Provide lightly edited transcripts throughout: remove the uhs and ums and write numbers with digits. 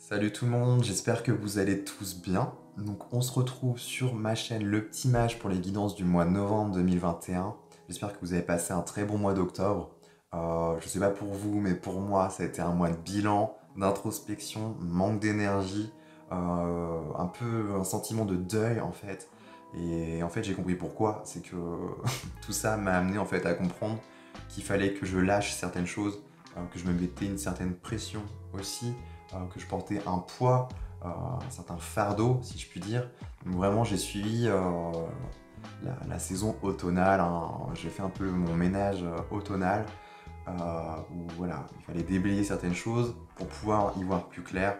Salut tout le monde, j'espère que vous allez tous bien. Donc on se retrouve sur ma chaîne Le Petit Mage pour les guidances du mois de novembre 2021. J'espère que vous avez passé un très bon mois d'octobre. Je sais pas pour vous, mais pour moi ça a été un mois de bilan, d'introspection, manque d'énergie, un peu un sentiment de deuil en fait. Et en fait j'ai compris pourquoi, c'est que tout ça m'a amené en fait à comprendre qu'il fallait que je lâche certaines choses, que je me mettais une certaine pression aussi, que je portais un poids, un certain fardeau, si je puis dire. Donc vraiment, j'ai suivi la saison automnale, hein. J'ai fait un peu mon ménage automnal, où voilà, il fallait déblayer certaines choses pour pouvoir y voir plus clair.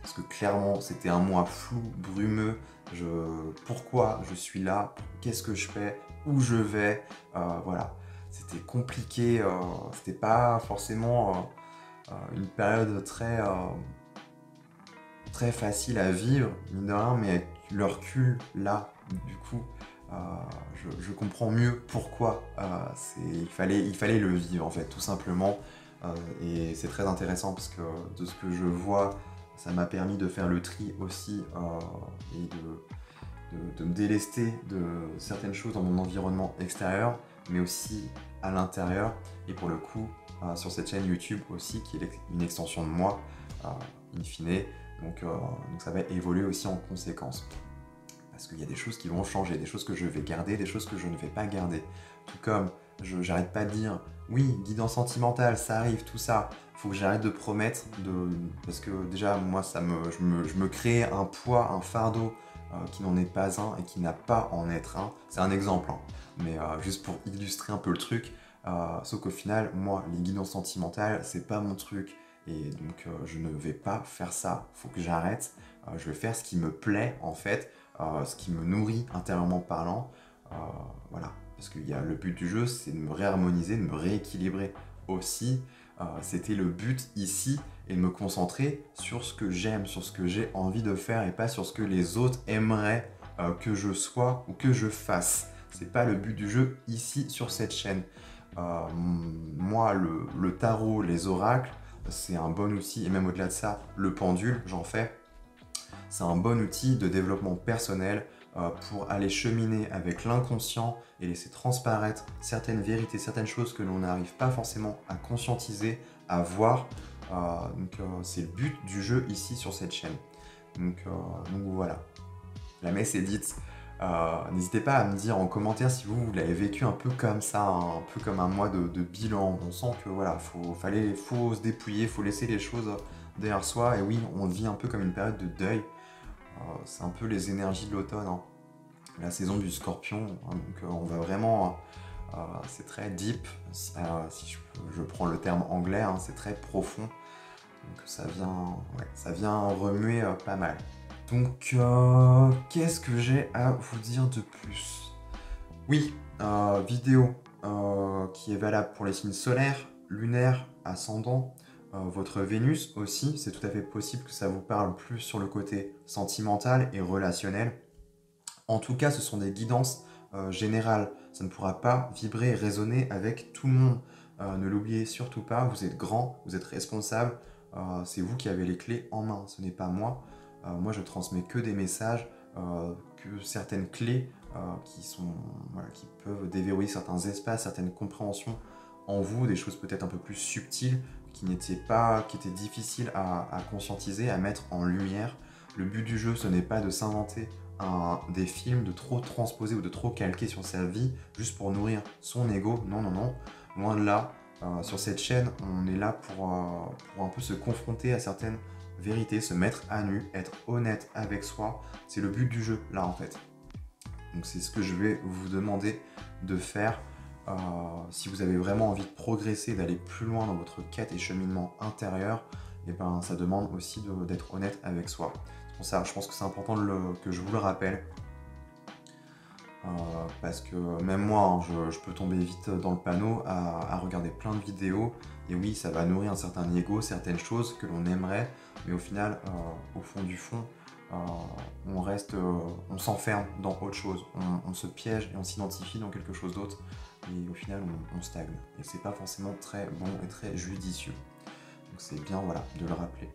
Parce que clairement, c'était un mois flou, brumeux. Pourquoi je suis là? Qu'est-ce que je fais? Où je vais? Voilà. C'était compliqué. C'était pas forcément une période très facile à vivre, mine de rien, mais avec le recul, là, du coup, euh, je comprends mieux pourquoi il fallait le vivre, en fait, tout simplement. Et c'est très intéressant parce que de ce que je vois, ça m'a permis de faire le tri aussi et de me délester de certaines choses dans mon environnement extérieur, mais aussi à l'intérieur. Et pour le coup, sur cette chaîne YouTube aussi, qui est une extension de moi, in fine. Donc ça va évoluer aussi en conséquence. Parce qu'il y a des choses qui vont changer, des choses que je vais garder, des choses que je ne vais pas garder. Tout comme j'arrête pas de dire, oui, guidance sentimentale, ça arrive, tout ça. Faut que j'arrête de promettre, parce que déjà, moi, je me crée un poids, un fardeau qui n'en est pas un et qui n'a pas en être un. C'est un exemple, hein. Mais juste pour illustrer un peu le truc. Sauf qu'au final, moi, les guidances sentimentales, c'est pas mon truc. Et donc, je ne vais pas faire ça. Faut que j'arrête. Je vais faire ce qui me plaît, en fait, ce qui me nourrit intérieurement parlant. Voilà. Parce que le but du jeu, c'est de me réharmoniser, de me rééquilibrer aussi. C'était le but ici et de me concentrer sur ce que j'aime, sur ce que j'ai envie de faire et pas sur ce que les autres aimeraient que je sois ou que je fasse. C'est pas le but du jeu ici sur cette chaîne. Moi, le tarot, les oracles, c'est un bon outil, et même au-delà de ça, le pendule, j'en fais. C'est un bon outil de développement personnel pour aller cheminer avec l'inconscient et laisser transparaître certaines vérités, certaines choses que l'on n'arrive pas forcément à conscientiser, à voir. C'est le but du jeu ici sur cette chaîne. Donc voilà, la messe est dite. N'hésitez pas à me dire en commentaire si vous l'avez vécu un peu comme ça, hein, un peu comme un mois de bilan. On sent que voilà, faut se dépouiller, faut laisser les choses derrière soi. Et oui, on vit un peu comme une période de deuil. C'est un peu les énergies de l'automne, hein. La saison du scorpion, hein, donc on va vraiment, c'est très deep, si je prends le terme anglais, hein, c'est très profond, donc ça vient remuer pas mal. Donc qu'est-ce que j'ai à vous dire de plus? Oui, vidéo qui est valable pour les signes solaires, lunaires, ascendants, votre Vénus aussi, c'est tout à fait possible que ça vous parle plus sur le côté sentimental et relationnel. En tout cas, ce sont des guidances générales. Ça ne pourra pas vibrer et résonner avec tout le monde. Ne l'oubliez surtout pas, vous êtes grand, vous êtes responsable, c'est vous qui avez les clés en main, ce n'est pas moi. Moi, je transmets que des messages, que certaines clés qui peuvent déverrouiller certains espaces, certaines compréhensions en vous, des choses peut-être un peu plus subtiles qui étaient difficiles à conscientiser, à mettre en lumière. Le but du jeu, ce n'est pas de s'inventer des films, de trop transposer ou de trop calquer sur sa vie juste pour nourrir son ego. Non, non, non. Loin de là. Sur cette chaîne, on est là pour un peu se confronter à certaines vérités, se mettre à nu, être honnête avec soi. C'est le but du jeu, là, en fait. Donc c'est ce que je vais vous demander de faire si vous avez vraiment envie de progresser, d'aller plus loin dans votre quête et cheminement intérieur. Et ben, ça demande aussi d'être honnête avec soi. C'est pour ça, je pense que c'est important que je vous le rappelle. Parce que même moi, hein, je peux tomber vite dans le panneau à regarder plein de vidéos. Et oui, ça va nourrir un certain ego, certaines choses que l'on aimerait. Mais au final, au fond du fond, on s'enferme dans autre chose. On se piège et on s'identifie dans quelque chose d'autre. Et au final, on stagne. Et c'est pas forcément très bon et très judicieux. Donc c'est bien, voilà, de le rappeler.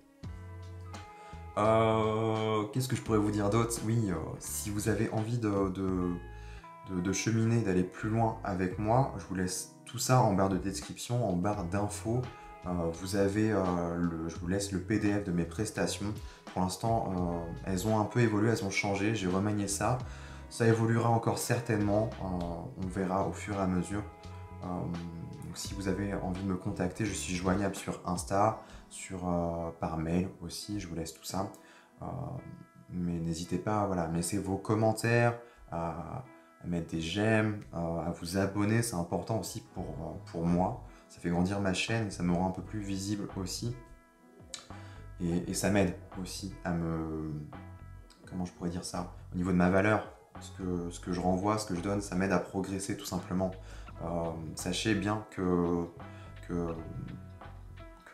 Qu'est-ce que je pourrais vous dire d'autre? Oui, si vous avez envie de cheminer, d'aller plus loin avec moi, je vous laisse tout ça en barre de description, en barre d'infos. Vous avez, je vous laisse le PDF de mes prestations. Pour l'instant, elles ont un peu évolué, elles ont changé, j'ai remanié ça. Ça évoluera encore certainement, on verra au fur et à mesure. Donc si vous avez envie de me contacter, je suis joignable sur Insta, par mail aussi, je vous laisse tout ça. Mais n'hésitez pas voilà, à me laisser vos commentaires, à mettre des j'aime, à vous abonner, c'est important aussi pour moi. Ça fait grandir ma chaîne, ça me rend un peu plus visible aussi. Et ça m'aide aussi à me... Comment je pourrais dire ça? Au niveau de ma valeur, ce que je renvoie, ce que je donne, ça m'aide à progresser tout simplement. Sachez bien que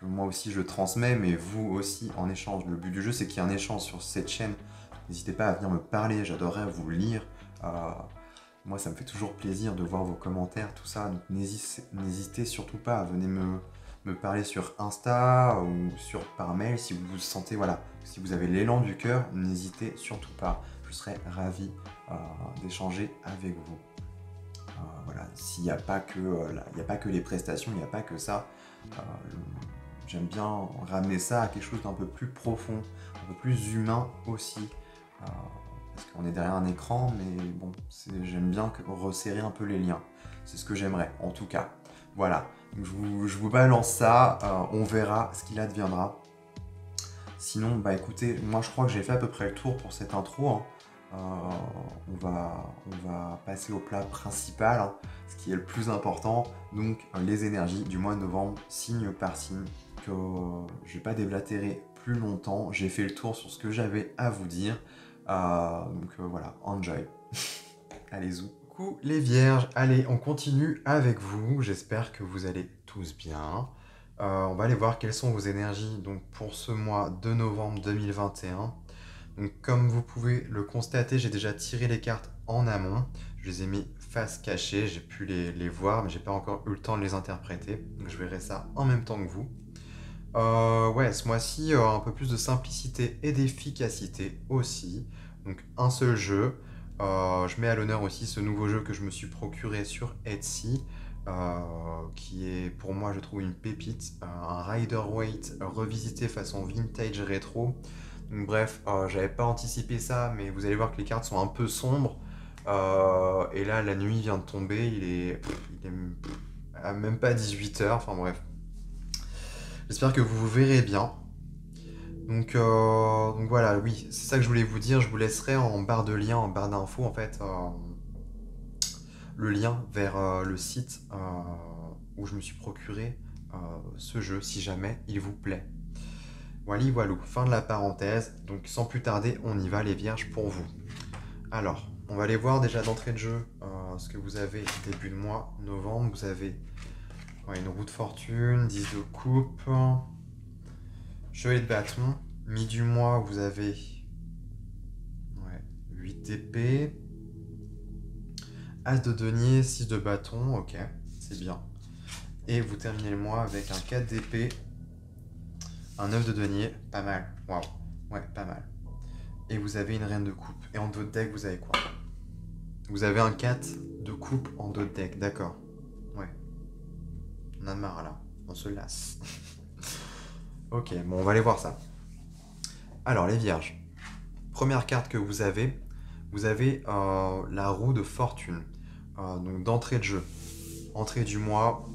moi aussi je transmets, mais vous aussi en échange. Le but du jeu, c'est qu'il y ait un échange sur cette chaîne. N'hésitez pas à venir me parler, j'adorerais vous lire. Moi, ça me fait toujours plaisir de voir vos commentaires, tout ça. Donc n'hésitez surtout pas à venir me parler sur Insta ou par mail si vous vous sentez, voilà, si vous avez l'élan du cœur, n'hésitez surtout pas. Je serais ravi d'échanger avec vous. Voilà, s'il n'y a pas que, il n'y a pas que les prestations, il n'y a pas que ça. J'aime bien ramener ça à quelque chose d'un peu plus profond, un peu plus humain aussi. Parce qu'on est derrière un écran, mais bon, j'aime bien resserrer un peu les liens. C'est ce que j'aimerais, en tout cas. Voilà, donc je vous balance ça, on verra ce qu'il adviendra. Sinon, bah écoutez, moi je crois que j'ai fait à peu près le tour pour cette intro. Hein. On va passer au plat principal, hein, ce qui est le plus important, donc les énergies du mois de novembre, signe par signe, que je ne vais pas déblatérer plus longtemps. J'ai fait le tour sur ce que j'avais à vous dire. Voilà, enjoy. Allez-y. Coucou les vierges, allez, on continue avec vous. J'espère que vous allez tous bien. On va aller voir quelles sont vos énergies donc, pour ce mois de novembre 2021. Donc, comme vous pouvez le constater, j'ai déjà tiré les cartes en amont. Je les ai mis face cachée, j'ai pu les voir, mais j'ai pas encore eu le temps de les interpréter. Donc, je verrai ça en même temps que vous. Ouais, ce mois-ci, un peu plus de simplicité et d'efficacité aussi. Donc, un seul jeu. Je mets à l'honneur aussi ce nouveau jeu que je me suis procuré sur Etsy, qui est pour moi, je trouve, une pépite. Un Rider-Waite revisité façon vintage rétro. Donc, bref, j'avais pas anticipé ça, mais vous allez voir que les cartes sont un peu sombres. Et là, la nuit vient de tomber, il est même pas 18 h, enfin bref. J'espère que vous vous verrez bien. Donc voilà, oui, c'est ça que je voulais vous dire. Je vous laisserai en barre de lien, en barre d'infos, en fait, le lien vers le site où je me suis procuré ce jeu, si jamais il vous plaît. Voilà, voilou, fin de la parenthèse. Donc sans plus tarder, on y va les vierges pour vous. Alors, on va aller voir déjà d'entrée de jeu ce que vous avez début de mois, novembre. Vous avez une roue de fortune, 10 de coupe, chevalier de bâton. Mi du mois, vous avez 8 d'épée, as de denier, 6 de bâton, ok, c'est bien. Et vous terminez le mois avec un 4 d'épée, un 9 de denier, pas mal, waouh, ouais, pas mal. Et vous avez une reine de coupe. Et en dos de deck, vous avez quoi? Vous avez un 4 de coupe en dos de deck, d'accord. Ouais. On a marre là, on se lasse. Ok, bon, on va aller voir ça. Alors, les vierges. Première carte que vous avez la roue de fortune. Donc d'entrée de jeu. Entrée du mois.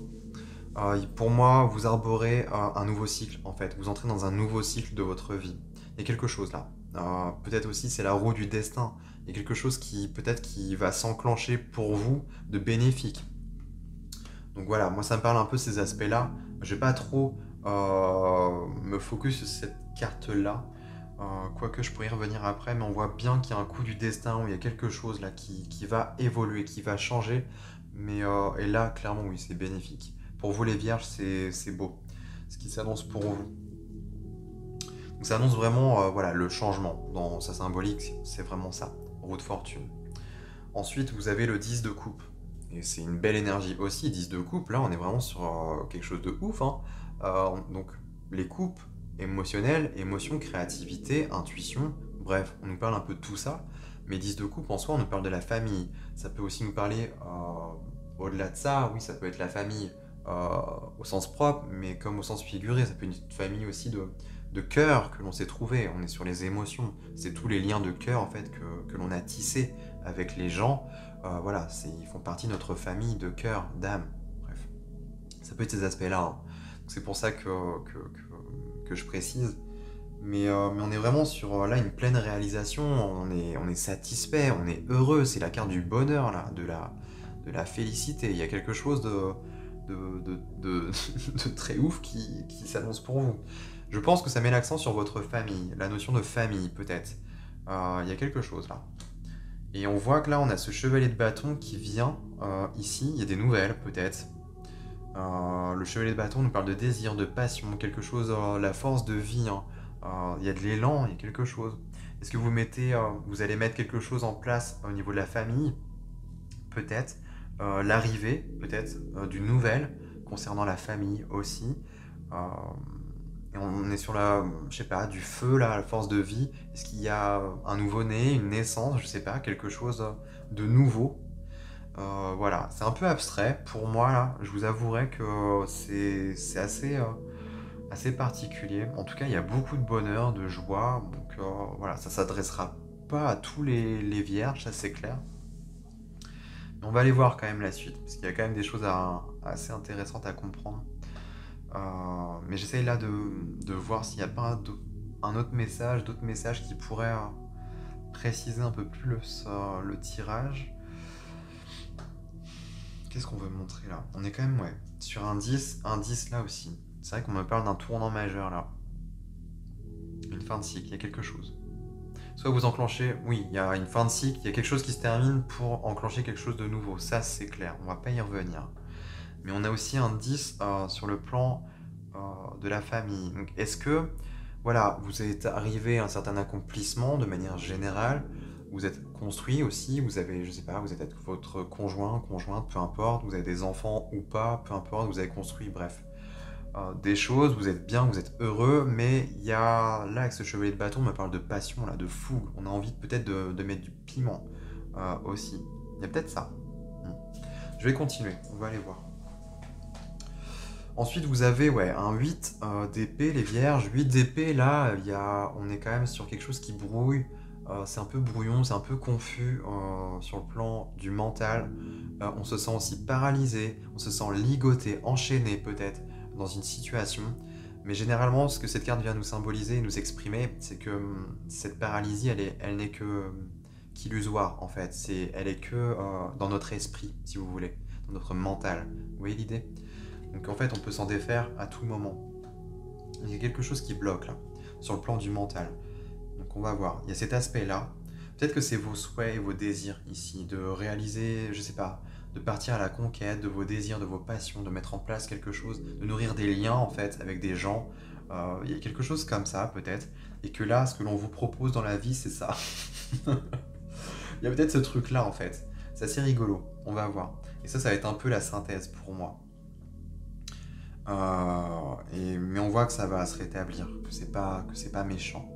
Pour moi, vous arborez un nouveau cycle, en fait. Vous entrez dans un nouveau cycle de votre vie. Il y a quelque chose là. Peut-être aussi c'est la roue du destin. Il y a quelque chose qui peut-être qui va s'enclencher pour vous de bénéfique. Donc voilà, moi ça me parle un peu ces aspects-là. Je vais pas trop me focus sur cette carte-là. Quoique je pourrais y revenir après, mais on voit bien qu'il y a un coup du destin où il y a quelque chose là qui va évoluer, qui va changer. Mais et là, clairement, oui, c'est bénéfique. Pour vous les vierges, c'est beau. Ce qui s'annonce pour vous. Donc ça annonce vraiment voilà, le changement dans sa symbolique, c'est vraiment ça, roue de fortune. Ensuite, vous avez le 10 de coupe. Et c'est une belle énergie aussi, 10 de coupe, là on est vraiment sur quelque chose de ouf. Hein. Donc les coupes, émotionnel, émotion, créativité, intuition. Bref, on nous parle un peu de tout ça. Mais 10 de coupe, en soi, on nous parle de la famille. Ça peut aussi nous parler, au-delà de ça, oui, ça peut être la famille au sens propre, mais comme au sens figuré, ça peut être une famille aussi de cœur que l'on s'est trouvé. On est sur les émotions. C'est tous les liens de cœur, en fait, que l'on a tissés avec les gens. Voilà, ils font partie de notre famille de cœur, d'âme. Bref, ça peut être ces aspects-là, hein. Donc c'est pour ça que je précise. Mais on est vraiment sur là une pleine réalisation, on est satisfait, on est heureux, c'est la carte du bonheur, là, de la félicité. Il y a quelque chose de très ouf qui s'annonce pour vous. Je pense que ça met l'accent sur votre famille, la notion de famille peut-être. Il y a quelque chose là. Et on voit que là on a ce chevalier de bâton qui vient ici, il y a des nouvelles peut-être. Le chevalier de bâton nous parle de désir, de passion, quelque chose, la force de vie, hein. Il y a de l'élan, il y a quelque chose. Est-ce que vous allez mettre quelque chose en place au niveau de la famille? Peut-être. L'arrivée, peut-être, d'une nouvelle concernant la famille aussi. Euh, et on est sur je sais pas, du feu là, la force de vie. Est-ce qu'il y a un nouveau-né, une naissance, je sais pas, quelque chose de nouveau? Voilà, c'est un peu abstrait pour moi là. Je vous avouerai que c'est assez particulier. En tout cas, il y a beaucoup de bonheur, de joie. Donc voilà, ça s'adressera pas à tous les vierges, ça c'est clair. Mais on va aller voir quand même la suite, parce qu'il y a quand même des choses assez intéressantes à comprendre. Mais j'essaye là de voir s'il n'y a pas d'autres messages qui pourraient préciser un peu plus le tirage. Qu'est-ce qu'on veut montrer là? On est quand même, ouais, sur un 10 là aussi. C'est vrai qu'on me parle d'un tournant majeur là. Une fin de cycle, il y a quelque chose. Soit vous enclenchez, oui, il y a une fin de cycle, il y a quelque chose qui se termine pour enclencher quelque chose de nouveau. Ça, c'est clair, on va pas y revenir. Mais on a aussi un 10 sur le plan de la famille. Donc, est-ce que, voilà, vous êtes arrivé à un certain accomplissement de manière générale, vous êtes construit aussi, vous avez, je sais pas, vous êtes avec votre conjoint, conjointe, peu importe, vous avez des enfants ou pas, peu importe, vous avez construit, bref. Des choses, vous êtes bien, vous êtes heureux, mais il y a là avec ce chevalier de bâton, on me parle de passion, là, de fougue. On a envie peut-être de mettre du piment aussi. Il y a peut-être ça. Je vais continuer, on va aller voir. Ensuite, vous avez ouais, un 8 d'épée, les vierges. 8 d'épée, là, on est quand même sur quelque chose qui brouille. C'est un peu brouillon, c'est un peu confus sur le plan du mental. On se sent aussi paralysé, on se sent ligoté, enchaîné peut-être dans une situation. Mais généralement, ce que cette carte vient nous symboliser et nous exprimer, c'est que cette paralysie, elle n'est qu'illusoire en fait. Elle est que dans notre esprit, si vous voulez, dans notre mental. Vous voyez l'idée? Donc en fait, on peut s'en défaire à tout moment. Il y a quelque chose qui bloque là, sur le plan du mental. Donc on va voir. Il y a cet aspect-là. Peut-être que c'est vos souhaits et vos désirs ici, de réaliser, je sais pas, de partir à la conquête de vos désirs, de vos passions, de mettre en place quelque chose, de nourrir des liens en fait avec des gens. Il y a quelque chose comme ça peut-être. Et que là, ce que l'on vous propose dans la vie, c'est ça. Il y a peut-être ce truc-là en fait. C'est assez rigolo. On va voir. Et ça va être un peu la synthèse pour moi. Mais on voit que ça va se rétablir, que c'est pas méchant.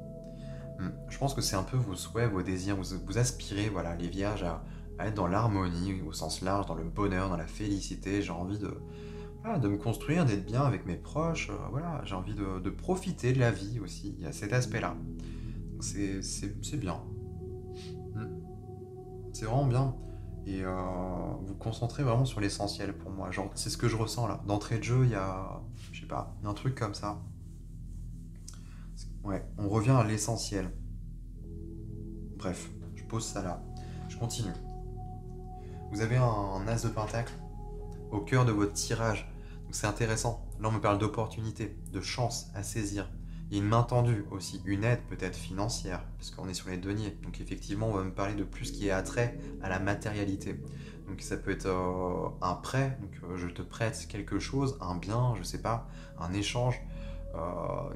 Je pense que c'est un peu vos souhaits, vos désirs, vous aspirez, voilà, les vierges, à être dans l'harmonie, au sens large, dans le bonheur, dans la félicité. J'ai envie de me construire, d'être bien avec mes proches, voilà, j'ai envie de profiter de la vie aussi, il y a cet aspect-là. C'est bien. C'est vraiment bien. Et vous concentrez vraiment sur l'essentiel pour moi. Genre, c'est ce que je ressens là. D'entrée de jeu, il y a, je sais pas, un truc comme ça. Ouais, on revient à l'essentiel. Bref, je pose ça là. Je continue. Vous avez un as de pentacle au cœur de votre tirage. Donc c'est intéressant. Là, on me parle d'opportunité, de chance à saisir. Il y a une main tendue aussi, une aide peut-être financière, parce qu'on est sur les deniers. Donc effectivement, on va me parler de plus ce qui est attrait à la matérialité. Donc ça peut être un prêt, donc je te prête quelque chose, un bien, je sais pas, un échange. Euh,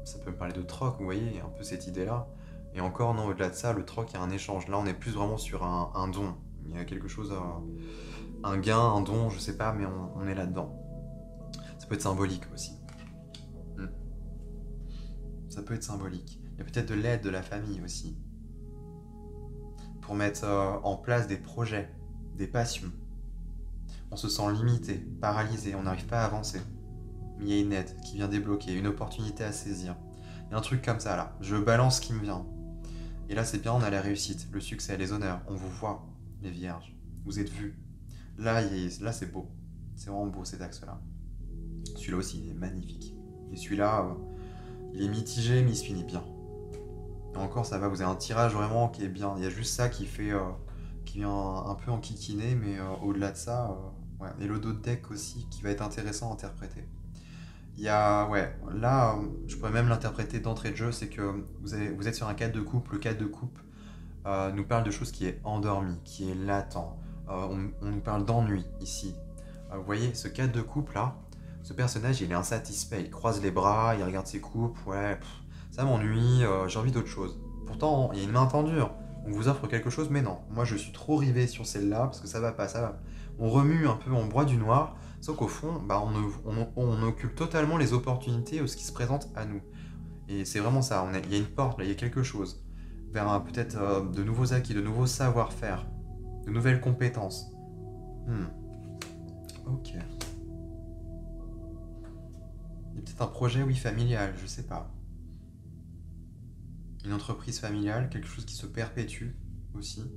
Ça peut me parler de troc, vous voyez, il y a un peu cette idée-là. Et encore, non, au-delà de ça, le troc, il y a un échange. Là, on est plus vraiment sur un don. Il y a quelque chose, un gain, un don, je sais pas, mais on est là-dedans. Ça peut être symbolique aussi. ça peut être symbolique. Il y a peut-être de l'aide de la famille aussi. Pour mettre en place des projets, des passions. On se sent limité, paralysé, on n'arrive pas à avancer. Mais il y a une aide qui vient débloquer, une opportunité à saisir. Il y a un truc comme ça là, je balance ce qui me vient. Et là c'est bien, on a la réussite, le succès, les honneurs, on vous voit, les vierges, vous êtes vus. Là, c'est beau, c'est vraiment beau cet axe-là. Celui-là aussi, il est magnifique. Et celui-là, il est mitigé, mais il se finit bien. Et encore, ça va, vous avez un tirage vraiment qui est bien. Il y a juste ça qui fait, qui vient un peu enquiquiner, mais au-delà de ça, ouais. Et le dos de deck aussi, qui va être intéressant à interpréter. Il y a, ouais, là, je pourrais même l'interpréter d'entrée de jeu, c'est que vous êtes sur un 4 de coupe. Le 4 de coupe nous parle de choses qui est endormi, qui est latent. On nous parle d'ennui ici. Vous voyez, ce 4 de coupe là, ce personnage il est insatisfait, il croise les bras, il regarde ses coupes, ouais, ça m'ennuie, j'ai envie d'autre chose. Pourtant, il y a une main tendue, on vous offre quelque chose, mais non, moi je suis trop rivé sur celle-là parce que ça va pas, ça va. On remue un peu, on broie du noir, sauf qu'au fond, bah, on occupe totalement les opportunités ou ce qui se présente à nous. Et c'est vraiment ça, il y a une porte, là, il y a quelque chose, vers peut-être de nouveaux acquis, de nouveaux savoir-faire, de nouvelles compétences. Ok. Il y a peut-être un projet, oui, familial, je sais pas. Une entreprise familiale, quelque chose qui se perpétue aussi.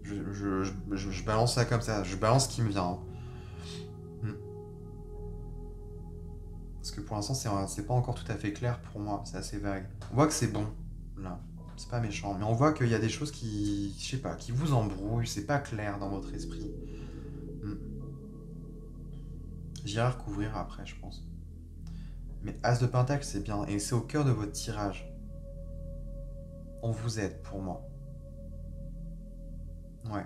Je balance ça comme ça, je balance ce qui me vient. Parce que pour l'instant, c'est pas encore tout à fait clair pour moi, c'est assez vague. On voit que c'est bon, là. C'est pas méchant, mais on voit qu'il y a des choses qui, je sais pas, qui vous embrouillent, c'est pas clair dans votre esprit. J'irai recouvrir après, je pense. Mais As de Pentacle, c'est bien, et c'est au cœur de votre tirage. On vous aide, pour moi. Ouais.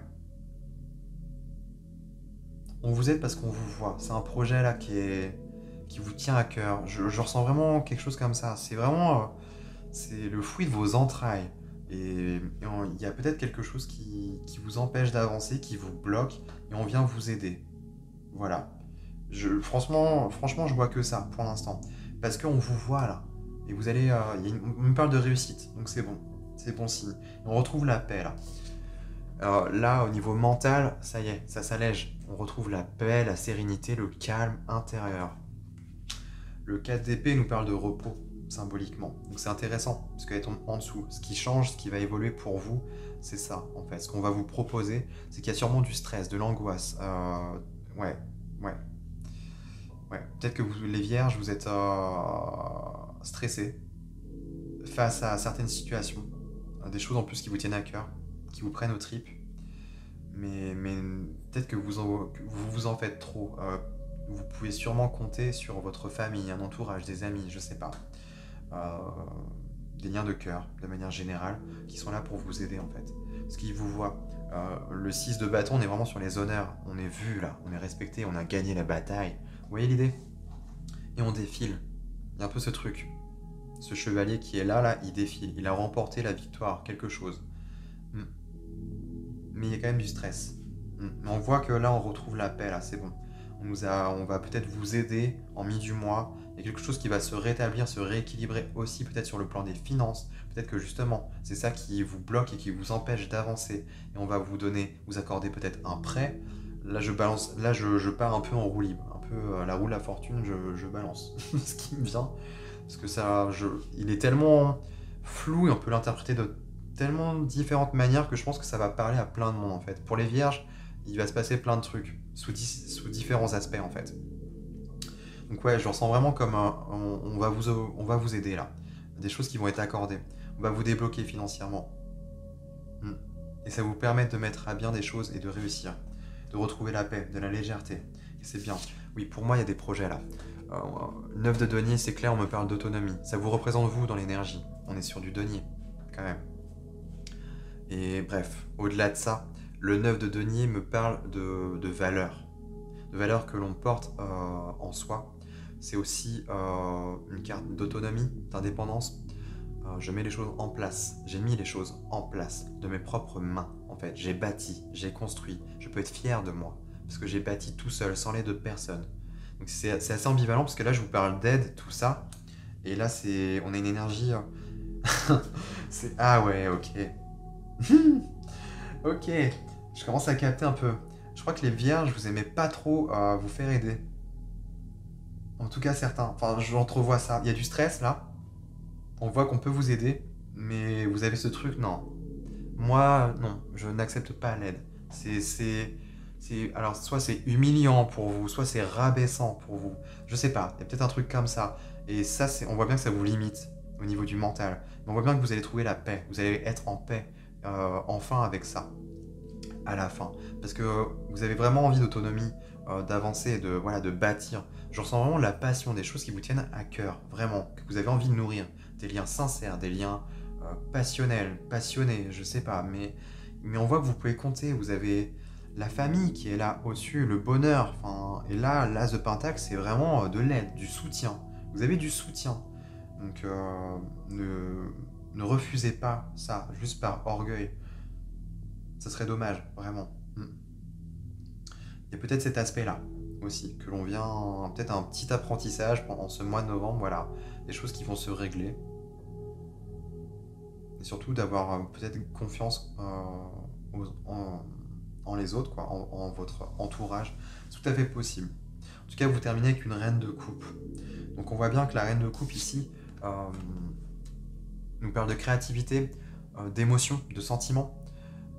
On vous aide parce qu'on vous voit. C'est un projet là qui vous tient à cœur. Je ressens vraiment quelque chose comme ça. C'est vraiment... c'est le fruit de vos entrailles. Et il y a peut-être quelque chose qui vous empêche d'avancer, qui vous bloque, et on vient vous aider. Voilà. Franchement, je vois que ça pour l'instant. Parce qu'on vous voit là. Et vous allez... on me parle de réussite, donc c'est bon. C'est bon signe. Et on retrouve la paix là. Là, au niveau mental, ça y est, ça s'allège. On retrouve la paix, la sérénité, le calme intérieur. Le 4 d'épée nous parle de repos, symboliquement. Donc c'est intéressant, parce qu'elle tombe en dessous. Ce qui change, ce qui va évoluer pour vous, c'est ça, en fait. Ce qu'on va vous proposer, c'est qu'il y a sûrement du stress, de l'angoisse. Ouais. Peut-être que vous, les vierges, vous êtes stressés face à certaines situations. Des choses en plus qui vous tiennent à cœur, qui vous prennent aux tripes. Mais peut-être que vous en faites trop. Vous pouvez sûrement compter sur votre famille, un entourage, des amis, je sais pas. Des liens de cœur, de manière générale, qui sont là pour vous aider en fait. Parce qu'ils vous voient. Le 6 de bâton, on est vraiment sur les honneurs. On est vu là, on est respecté, on a gagné la bataille. Vous voyez l'idée? Et on défile. Il y a un peu ce truc. Ce chevalier qui est là, il défile. Il a remporté la victoire, quelque chose. Mais il y a quand même du stress. Mais on voit que là, on retrouve la paix, là, c'est bon. On va peut-être vous aider en mi du mois. Il y a quelque chose qui va se rétablir, se rééquilibrer aussi, peut-être sur le plan des finances. Peut-être que justement, c'est ça qui vous bloque et qui vous empêche d'avancer. Et on va vous accorder peut-être un prêt. Là, je pars un peu en roue libre. Un peu à la roue de la fortune, je balance ce qui me vient. Parce que il est tellement flou et on peut l'interpréter de tellement différentes manières que je pense que ça va parler à plein de monde en fait. Pour les vierges, il va se passer plein de trucs sous différents aspects en fait. Donc ouais, je ressens vraiment comme on va vous aider là. Des choses qui vont être accordées. On va vous débloquer financièrement. Et ça vous permet de mettre à bien des choses et de réussir. De retrouver la paix, de la légèreté. Et c'est bien. Oui, pour moi, il y a des projets là. 9 de denier, c'est clair, on me parle d'autonomie. Ça vous représente vous dans l'énergie. On est sur du denier, quand même. Et bref, au-delà de ça, le 9 de denier me parle de valeurs. De valeurs que l'on porte en soi. C'est aussi une carte d'autonomie, d'indépendance. Je mets les choses en place. J'ai mis les choses en place de mes propres mains, en fait. J'ai bâti, j'ai construit. Je peux être fier de moi, parce que j'ai bâti tout seul, sans l'aide de personne. Donc c'est assez ambivalent, parce que là, je vous parle d'aide, tout ça. Et là, on a une énergie... Ah ouais, ok. Ok, je commence à capter un peu. Je crois que les vierges, vous aimez pas trop vous faire aider. En tout cas, certains. Enfin, j'entrevois ça. Il y a du stress, là. On voit qu'on peut vous aider. Mais vous avez ce truc, non. Moi, non, je n'accepte pas l'aide. Alors, soit c'est humiliant pour vous, soit c'est rabaissant pour vous. Je sais pas, il y a peut-être un truc comme ça. Et ça, on voit bien que ça vous limite au niveau du mental. Mais on voit bien que vous allez trouver la paix. Vous allez être en paix, enfin, avec ça, à la fin. Parce que vous avez vraiment envie d'autonomie, d'avancer, voilà, de bâtir. Je ressens vraiment la passion, des choses qui vous tiennent à cœur, vraiment, que vous avez envie de nourrir. Des liens sincères, des liens passionnels, passionnés, je sais pas, mais on voit que vous pouvez compter, vous avez la famille qui est là au-dessus, le bonheur, enfin, et là, l'as de Pentacle, c'est vraiment de l'aide, du soutien. Vous avez du soutien, donc ne refusez pas ça, juste par orgueil. Ça serait dommage, vraiment. Il y a peut-être cet aspect-là aussi, que l'on vient, peut-être un petit apprentissage pendant ce mois de novembre, voilà, des choses qui vont se régler. Et surtout d'avoir peut-être confiance en les autres, quoi, en votre entourage. C'est tout à fait possible. En tout cas, vous terminez avec une reine de coupe. Donc on voit bien que la reine de coupe ici nous parle de créativité, d'émotion, de sentiments.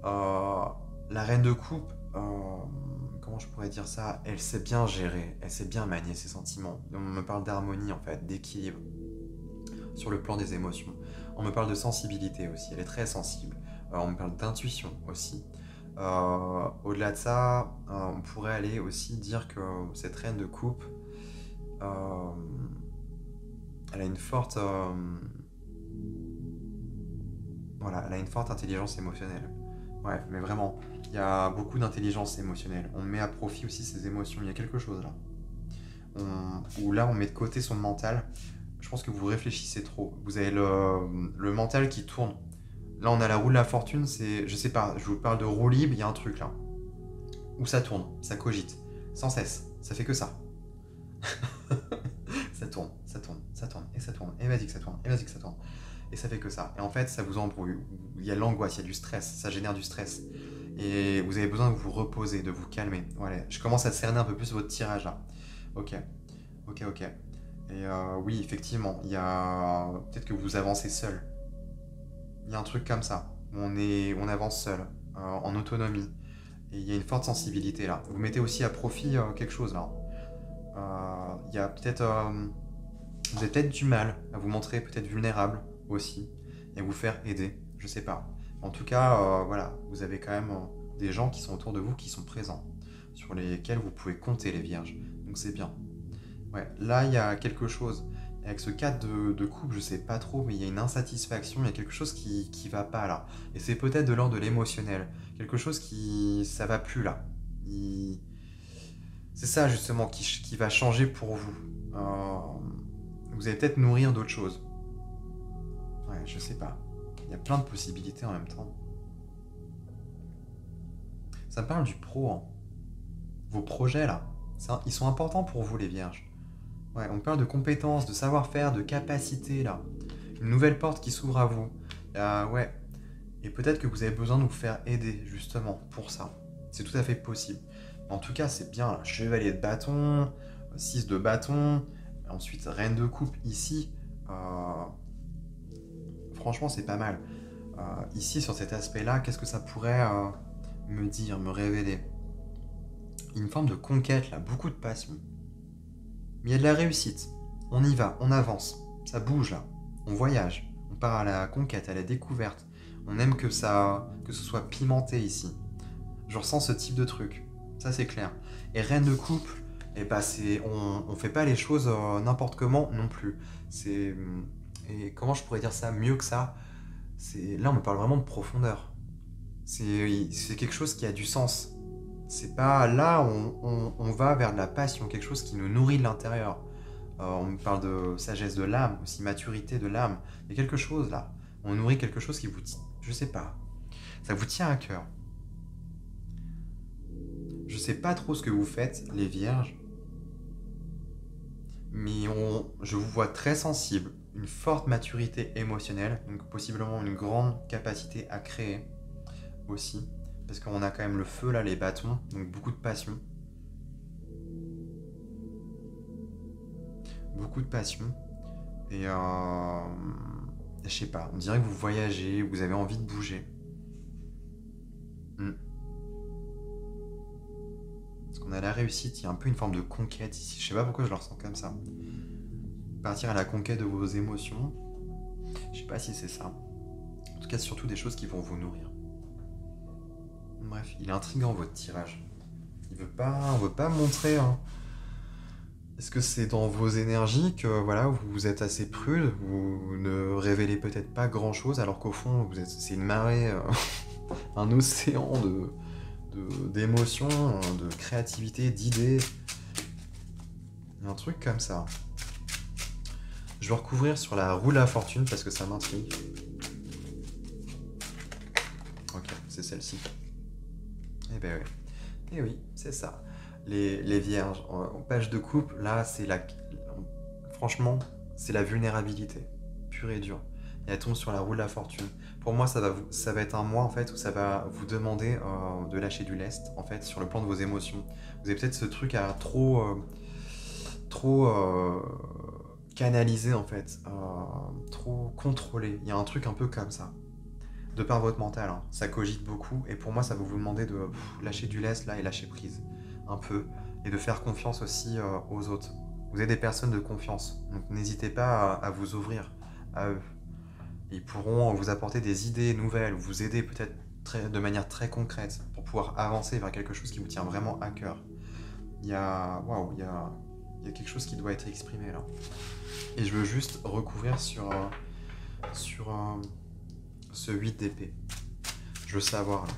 La reine de coupe, comment je pourrais dire ça, elle sait bien gérer, elle sait bien manier ses sentiments. On me parle d'harmonie en fait, d'équilibre sur le plan des émotions. On me parle de sensibilité aussi, elle est très sensible. On me parle d'intuition aussi. Au-delà de ça, on pourrait aller aussi dire que cette reine de coupe, elle a une forte, voilà, elle a une forte intelligence émotionnelle. Ouais, mais vraiment, il y a beaucoup d'intelligence émotionnelle. On met à profit aussi ses émotions. Il y a quelque chose là. Où là, on met de côté son mental. Je pense que vous réfléchissez trop. Vous avez le mental qui tourne. Là, on a la roue de la fortune. Je sais pas, je vous parle de roue libre. Il y a un truc là. Où ça tourne, ça cogite. Sans cesse. Ça fait que ça. Ça tourne, ça tourne, ça tourne, et ça tourne, et vas-y que ça tourne, et vas-y que ça tourne. Et ça fait que ça. Et en fait, ça vous embrouille. Il y a l'angoisse, il y a du stress, ça génère du stress. Et vous avez besoin de vous reposer, de vous calmer. Voilà, je commence à cerner un peu plus votre tirage là. Ok, ok. Et oui, effectivement, il y a... Peut-être que vous avancez seul. Il y a un truc comme ça. On avance seul, en autonomie. Et il y a une forte sensibilité là. Vous mettez aussi à profit quelque chose là. Il y a peut-être... vous avez peut-être du mal à vous montrer peut-être vulnérable aussi et à vous faire aider, je sais pas. En tout cas, voilà, vous avez quand même des gens qui sont autour de vous qui sont présents, sur lesquels vous pouvez compter les vierges. Donc c'est bien. Ouais, là il y a quelque chose. Avec ce cadre de couple, je sais pas trop, mais il y a une insatisfaction, il y a quelque chose qui va pas là. Et c'est peut-être de l'ordre de l'émotionnel. Quelque chose ça va plus là. C'est ça justement qui va changer pour vous. Vous allez peut-être nourrir d'autres choses. Ouais, je sais pas. Il y a plein de possibilités en même temps. Ça me parle du pro, hein. Vos projets là, ils sont importants pour vous les vierges. Ouais, on parle de compétences, de savoir-faire, de capacité là. Une nouvelle porte qui s'ouvre à vous. Ouais. Et peut-être que vous avez besoin de vous faire aider justement pour ça. C'est tout à fait possible. En tout cas, c'est bien là. Chevalier de bâton, 6 de bâton, ensuite reine de coupe ici. Franchement, c'est pas mal. Ici, sur cet aspect-là, qu'est-ce que ça pourrait me dire, me révéler? Une forme de conquête là, beaucoup de passion. Mais il y a de la réussite. On y va, on avance. Ça bouge là. On voyage. On part à la conquête, à la découverte. On aime que ce soit pimenté ici. Je ressens ce type de truc. Ça, c'est clair. Et reine de coupe, eh ben, on fait pas les choses n'importe comment non plus. Et comment je pourrais dire ça mieux que ça? Là, on me parle vraiment de profondeur. C'est quelque chose qui a du sens. C'est pas là, on va vers de la passion, quelque chose qui nous nourrit de l'intérieur. On me parle de sagesse de l'âme, aussi maturité de l'âme. Il y a quelque chose là. On nourrit quelque chose qui vous, je sais pas, ça vous tient à cœur. Je sais pas trop ce que vous faites, les vierges, mais je vous vois très sensible, une forte maturité émotionnelle, donc possiblement une grande capacité à créer aussi, parce qu'on a quand même le feu là, les bâtons, donc beaucoup de passion. Beaucoup de passion. Et je sais pas, on dirait que vous voyagez, vous avez envie de bouger. Hmm. Parce qu'on a la réussite, il y a un peu une forme de conquête ici. Je sais pas pourquoi je le ressens comme ça. Partir à la conquête de vos émotions. Je sais pas si c'est ça. En tout cas, c'est surtout des choses qui vont vous nourrir. Bref, il est intriguant votre tirage. On veut pas montrer. Hein. Est-ce que c'est dans vos énergies que voilà, vous êtes assez prude, vous ne révélez peut-être pas grand-chose, alors qu'au fond, c'est une marée, un océan d'émotions, de créativité, d'idées. Il y a un truc comme ça. Je vais recouvrir sur la roue de la fortune parce que ça m'intrigue. Ok, c'est celle-ci. Eh ben oui. Eh oui, c'est ça. Les vierges, en page de couple, là, franchement, c'est la vulnérabilité, pure et dure. Et elle tombe sur la roue de la fortune. Pour moi, ça va être un mois, en fait, où ça va vous demander de lâcher du lest, en fait, sur le plan de vos émotions. Vous avez peut-être ce truc à trop canaliser, en fait, trop contrôler. Il y a un truc un peu comme ça. De par votre mental, hein. Ça cogite beaucoup, et pour moi, ça va vous demander de lâcher du lest, là, et lâcher prise. Un peu, et de faire confiance aussi aux autres. Vous êtes des personnes de confiance, donc n'hésitez pas à vous ouvrir à eux. Ils pourront vous apporter des idées nouvelles, ou vous aider peut-être de manière très concrète pour pouvoir avancer vers quelque chose qui vous tient vraiment à cœur. Waouh, il y a quelque chose qui doit être exprimé là. Et je veux juste recouvrir sur ce 8 d'épée. Je veux savoir là.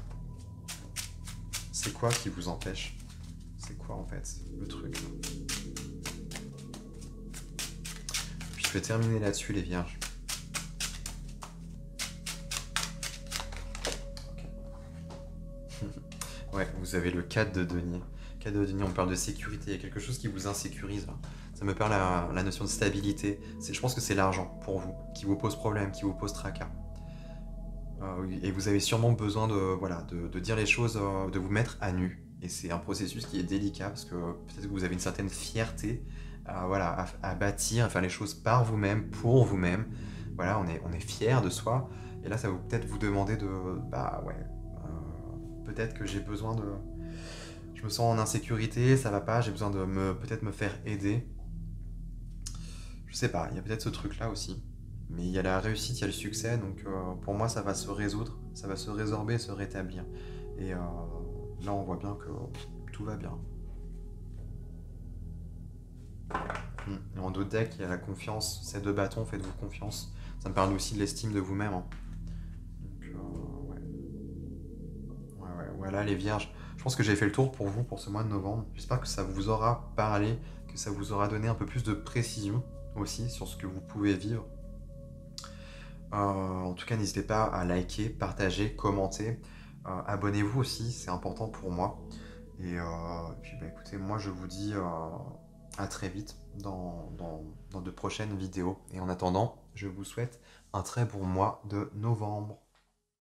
C'est quoi qui vous empêche? C'est quoi en fait le truc là? Puis je vais terminer là-dessus les vierges. Ouais, vous avez le 4 de denier. 4 de denier, on parle de sécurité. Il y a quelque chose qui vous insécurise là. Ça me parle à la notion de stabilité. Je pense que c'est l'argent pour vous, qui vous pose problème, qui vous pose tracas. Et vous avez sûrement besoin de dire les choses, de vous mettre à nu. Et c'est un processus qui est délicat parce que peut-être que vous avez une certaine fierté à bâtir, à faire les choses par vous-même, pour vous-même. Voilà, on est fier de soi. Et là, ça va peut-être vous demander peut-être que j'ai besoin de... Je me sens en insécurité, ça va pas, j'ai besoin de peut-être me faire aider. Je sais pas, il y a peut-être ce truc-là aussi. Mais il y a la réussite, il y a le succès, donc pour moi ça va se résoudre, ça va se résorber, se rétablir. Et là on voit bien que tout va bien. Et en d'autres decks, il y a la confiance, ces 2 bâtons, faites-vous confiance. Ça me parle aussi de l'estime de vous-même. Hein. Donc voilà les vierges. Je pense que j'ai fait le tour pour vous pour ce mois de novembre. J'espère que ça vous aura parlé, que ça vous aura donné un peu plus de précision aussi sur ce que vous pouvez vivre. En tout cas, n'hésitez pas à liker, partager, commenter. Abonnez-vous aussi, c'est important pour moi. Et puis écoutez, moi je vous dis à très vite dans de prochaines vidéos. Et en attendant, je vous souhaite un très bon mois de novembre.